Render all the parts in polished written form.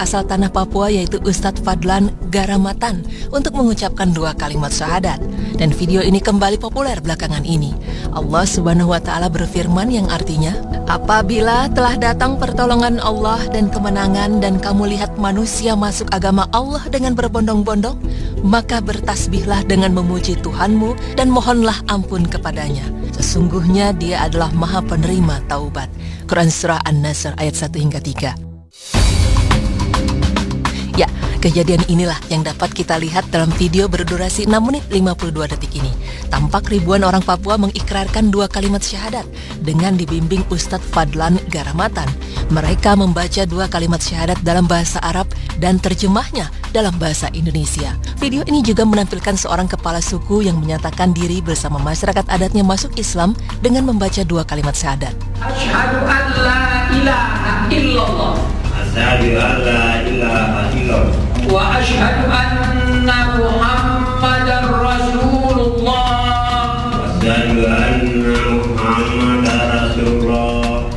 asal tanah Papua yaitu Ustadz Fadlan Garamatan untuk mengucapkan 2 kalimat syahadat. Dan video ini kembali populer belakangan ini. Allah Subhanahu wa Ta'ala berfirman yang artinya, apabila telah datang pertolongan Allah dan kemenangan dan kamu lihat manusia masuk agama Allah dengan berbondong-bondong, maka bertasbihlah dengan memuji Tuhanmu dan mohonlah ampun kepadanya. Sesungguhnya Dia adalah Maha Penerima Taubat. Quran Surah An-Nasr ayat 1 hingga 3. Ya, kejadian inilah yang dapat kita lihat dalam video berdurasi 6 menit 52 detik ini. Tampak ribuan orang Papua mengikrarkan 2 kalimat syahadat dengan dibimbing Ustadz Fadlan Garamatan. Mereka membaca 2 kalimat syahadat dalam bahasa Arab dan terjemahnya dalam bahasa Indonesia. Video ini juga menampilkan seorang kepala suku yang menyatakan diri bersama masyarakat adatnya masuk Islam dengan membaca 2 kalimat syahadat. Asyhadu an la ilaha illallah. Asyhadu an la ilaha illallah. Wa asyhadu anna Muhammadar Rasulullah. Asyhadu anna Muhammadar Rasulullah.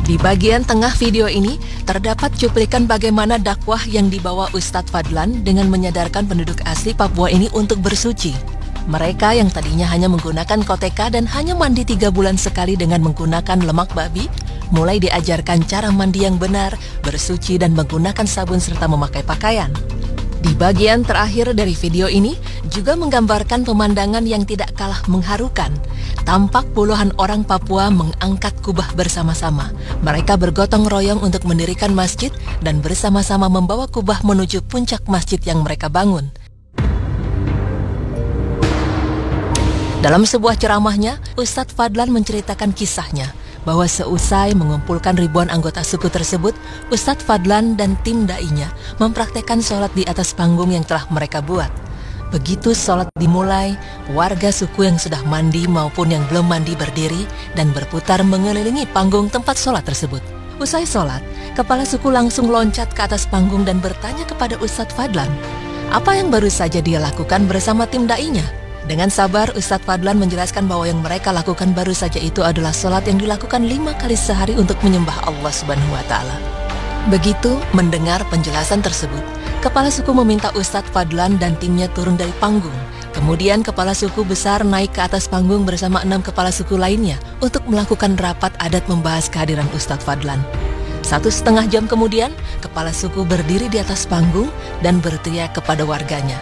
Di bagian tengah video ini terdapat cuplikan bagaimana dakwah yang dibawa Ustadz Fadlan dengan menyadarkan penduduk asli Papua ini untuk bersuci. Mereka yang tadinya hanya menggunakan koteka dan hanya mandi 3 bulan sekali dengan menggunakan lemak babi, mulai diajarkan cara mandi yang benar, bersuci dan menggunakan sabun serta memakai pakaian. Di bagian terakhir dari video ini juga menggambarkan pemandangan yang tidak kalah mengharukan. Tampak puluhan orang Papua mengangkat kubah bersama-sama. Mereka bergotong royong untuk mendirikan masjid dan bersama-sama membawa kubah menuju puncak masjid yang mereka bangun. Dalam sebuah ceramahnya, Ustadz Fadlan menceritakan kisahnya bahwa seusai mengumpulkan ribuan anggota suku tersebut, Ustadz Fadlan dan tim da'inya mempraktekkan sholat di atas panggung yang telah mereka buat. Begitu sholat dimulai, warga suku yang sudah mandi maupun yang belum mandi berdiri dan berputar mengelilingi panggung tempat sholat tersebut. Usai sholat, kepala suku langsung loncat ke atas panggung dan bertanya kepada Ustadz Fadlan, apa yang baru saja dia lakukan bersama tim da'inya. Dengan sabar, Ustadz Fadlan menjelaskan bahwa yang mereka lakukan baru saja itu adalah sholat yang dilakukan 5 kali sehari untuk menyembah Allah Subhanahu wa Ta'ala. Begitu mendengar penjelasan tersebut, kepala suku meminta Ustadz Fadlan dan timnya turun dari panggung. Kemudian kepala suku besar naik ke atas panggung bersama 6 kepala suku lainnya untuk melakukan rapat adat membahas kehadiran Ustadz Fadlan. 1,5 jam kemudian, kepala suku berdiri di atas panggung dan berteriak kepada warganya,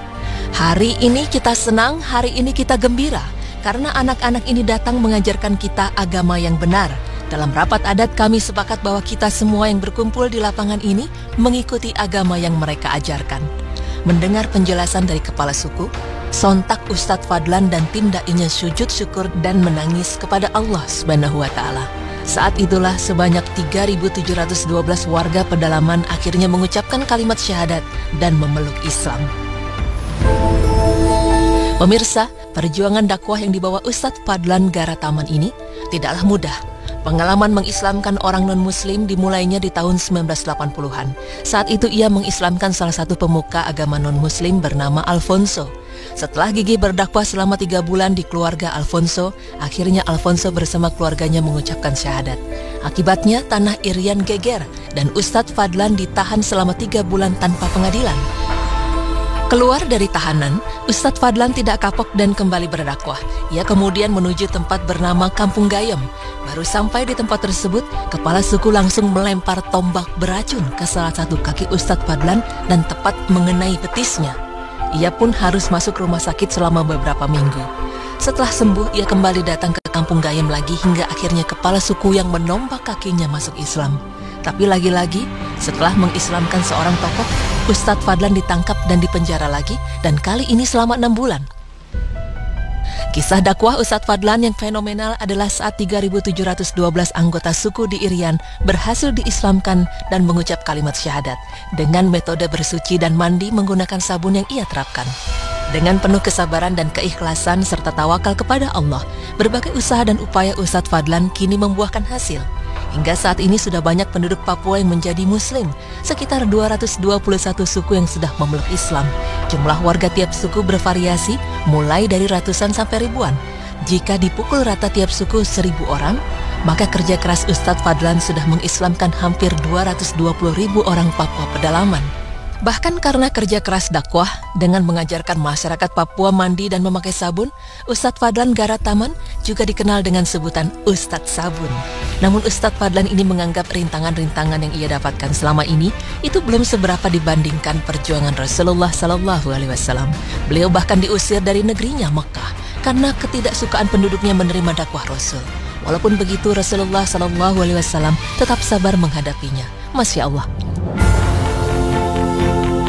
hari ini kita senang, hari ini kita gembira, karena anak-anak ini datang mengajarkan kita agama yang benar. Dalam rapat adat kami sepakat bahwa kita semua yang berkumpul di lapangan ini mengikuti agama yang mereka ajarkan. Mendengar penjelasan dari kepala suku, sontak Ustadz Fadlan dan tim da'inya sujud syukur dan menangis kepada Allah Subhanahu wa Ta'ala. Saat itulah sebanyak 3.712 warga pedalaman akhirnya mengucapkan kalimat syahadat dan memeluk Islam. Pemirsa, perjuangan dakwah yang dibawa Ustadz Fadlan Garamatan ini tidaklah mudah. Pengalaman mengislamkan orang non-muslim dimulainya di tahun 1980-an. Saat itu ia mengislamkan salah satu pemuka agama non-muslim bernama Alfonso. Setelah gigih berdakwah selama 3 bulan di keluarga Alfonso, akhirnya Alfonso bersama keluarganya mengucapkan syahadat. Akibatnya tanah Irian geger dan Ustadz Fadlan ditahan selama 3 bulan tanpa pengadilan. Keluar dari tahanan, Ustadz Fadlan tidak kapok dan kembali berdakwah. Ia kemudian menuju tempat bernama Kampung Gayem. Baru sampai di tempat tersebut, kepala suku langsung melempar tombak beracun ke salah satu kaki Ustadz Fadlan dan tepat mengenai betisnya. Ia pun harus masuk rumah sakit selama beberapa minggu. Setelah sembuh, ia kembali datang ke Kampung Gayem lagi hingga akhirnya kepala suku yang menombak kakinya masuk Islam. Tapi lagi-lagi, setelah mengislamkan seorang tokoh, Ustadz Fadlan ditangkap dan dipenjara lagi, dan kali ini selama 6 bulan. Kisah dakwah Ustadz Fadlan yang fenomenal adalah saat 3.712 anggota suku di Irian berhasil diislamkan dan mengucap kalimat syahadat dengan metode bersuci dan mandi menggunakan sabun yang ia terapkan. Dengan penuh kesabaran dan keikhlasan serta tawakal kepada Allah, berbagai usaha dan upaya Ustadz Fadlan kini membuahkan hasil. Hingga saat ini sudah banyak penduduk Papua yang menjadi Muslim, sekitar 221 suku yang sudah memeluk Islam. Jumlah warga tiap suku bervariasi, mulai dari ratusan sampai ribuan. Jika dipukul rata tiap suku 1.000 orang, maka kerja keras Ustadz Fadlan sudah mengislamkan hampir 220.000 orang Papua pedalaman. Bahkan karena kerja keras dakwah dengan mengajarkan masyarakat Papua mandi dan memakai sabun, Ustadz Fadlan Garataman juga dikenal dengan sebutan Ustadz Sabun. Namun Ustadz Fadlan ini menganggap rintangan-rintangan yang ia dapatkan selama ini itu belum seberapa dibandingkan perjuangan Rasulullah SAW. Beliau bahkan diusir dari negerinya Mekah karena ketidaksukaan penduduknya menerima dakwah Rasul. Walaupun begitu Rasulullah SAW tetap sabar menghadapinya. Masya Allah.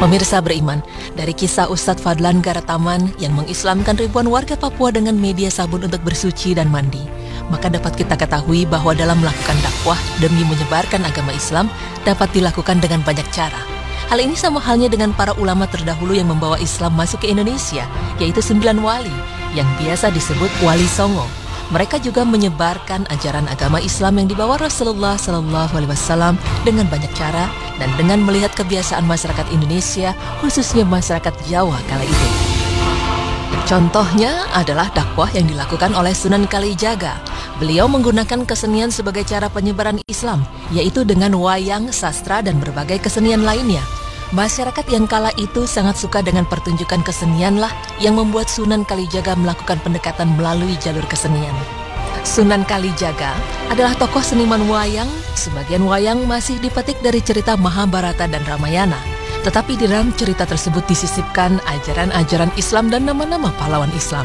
Pemirsa beriman, dari kisah Ustadz Fadlan Garataman yang mengislamkan ribuan warga Papua dengan media sabun untuk bersuci dan mandi, maka dapat kita ketahui bahwa dalam melakukan dakwah demi menyebarkan agama Islam dapat dilakukan dengan banyak cara. Hal ini sama halnya dengan para ulama terdahulu yang membawa Islam masuk ke Indonesia, yaitu 9 wali yang biasa disebut Wali Songo. Mereka juga menyebarkan ajaran agama Islam yang dibawa Rasulullah SAW dengan banyak cara dan dengan melihat kebiasaan masyarakat Indonesia, khususnya masyarakat Jawa kala itu. Contohnya adalah dakwah yang dilakukan oleh Sunan Kalijaga. Beliau menggunakan kesenian sebagai cara penyebaran Islam, yaitu dengan wayang, sastra, dan berbagai kesenian lainnya. Masyarakat yang kala itu sangat suka dengan pertunjukan kesenianlah yang membuat Sunan Kalijaga melakukan pendekatan melalui jalur kesenian. Sunan Kalijaga adalah tokoh seniman wayang. Sebagian wayang masih dipetik dari cerita Mahabharata dan Ramayana. Tetapi di dalam cerita tersebut disisipkan ajaran-ajaran Islam dan nama-nama pahlawan Islam.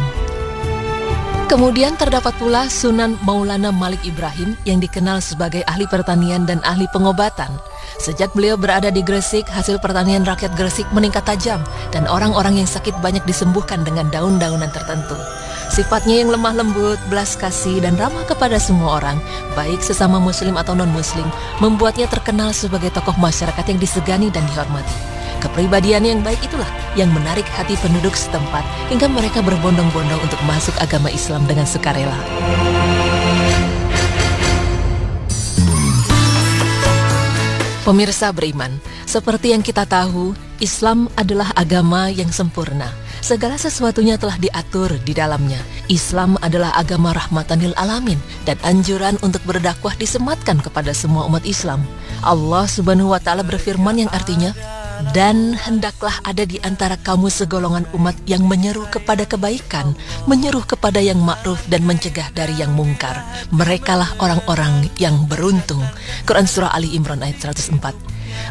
Kemudian terdapat pula Sunan Maulana Malik Ibrahim yang dikenal sebagai ahli pertanian dan ahli pengobatan. Sejak beliau berada di Gresik, hasil pertanian rakyat Gresik meningkat tajam dan orang-orang yang sakit banyak disembuhkan dengan daun-daunan tertentu. Sifatnya yang lemah lembut, belas kasih, dan ramah kepada semua orang, baik sesama muslim atau non-muslim, membuatnya terkenal sebagai tokoh masyarakat yang disegani dan dihormati. Kepribadian yang baik itulah yang menarik hati penduduk setempat hingga mereka berbondong-bondong untuk masuk agama Islam dengan sukarela. Pemirsa beriman, seperti yang kita tahu, Islam adalah agama yang sempurna. Segala sesuatunya telah diatur di dalamnya. Islam adalah agama rahmatan lil alamin dan anjuran untuk berdakwah disematkan kepada semua umat Islam. Allah Subhanahu wa taala berfirman yang artinya, "Dan hendaklah ada di antara kamu segolongan umat yang menyeru kepada kebaikan, menyeru kepada yang ma'ruf dan mencegah dari yang mungkar. Merekalah orang-orang yang beruntung." Quran Surah Ali Imran ayat 104.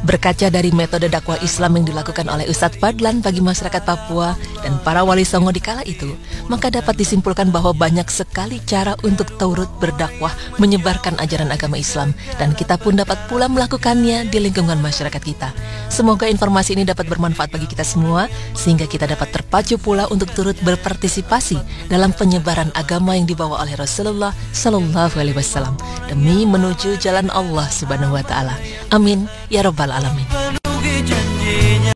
Berkaca dari metode dakwah Islam yang dilakukan oleh Ustadz Fadlan bagi masyarakat Papua dan para wali songo di kala itu, maka dapat disimpulkan bahwa banyak sekali cara untuk turut berdakwah menyebarkan ajaran agama Islam, dan kita pun dapat pula melakukannya di lingkungan masyarakat kita. Semoga informasi ini dapat bermanfaat bagi kita semua, sehingga kita dapat terpacu pula untuk turut berpartisipasi dalam penyebaran agama yang dibawa oleh Rasulullah SAW demi menuju jalan Allah Subhanahu wa taala. Amin ya rabbal alamin.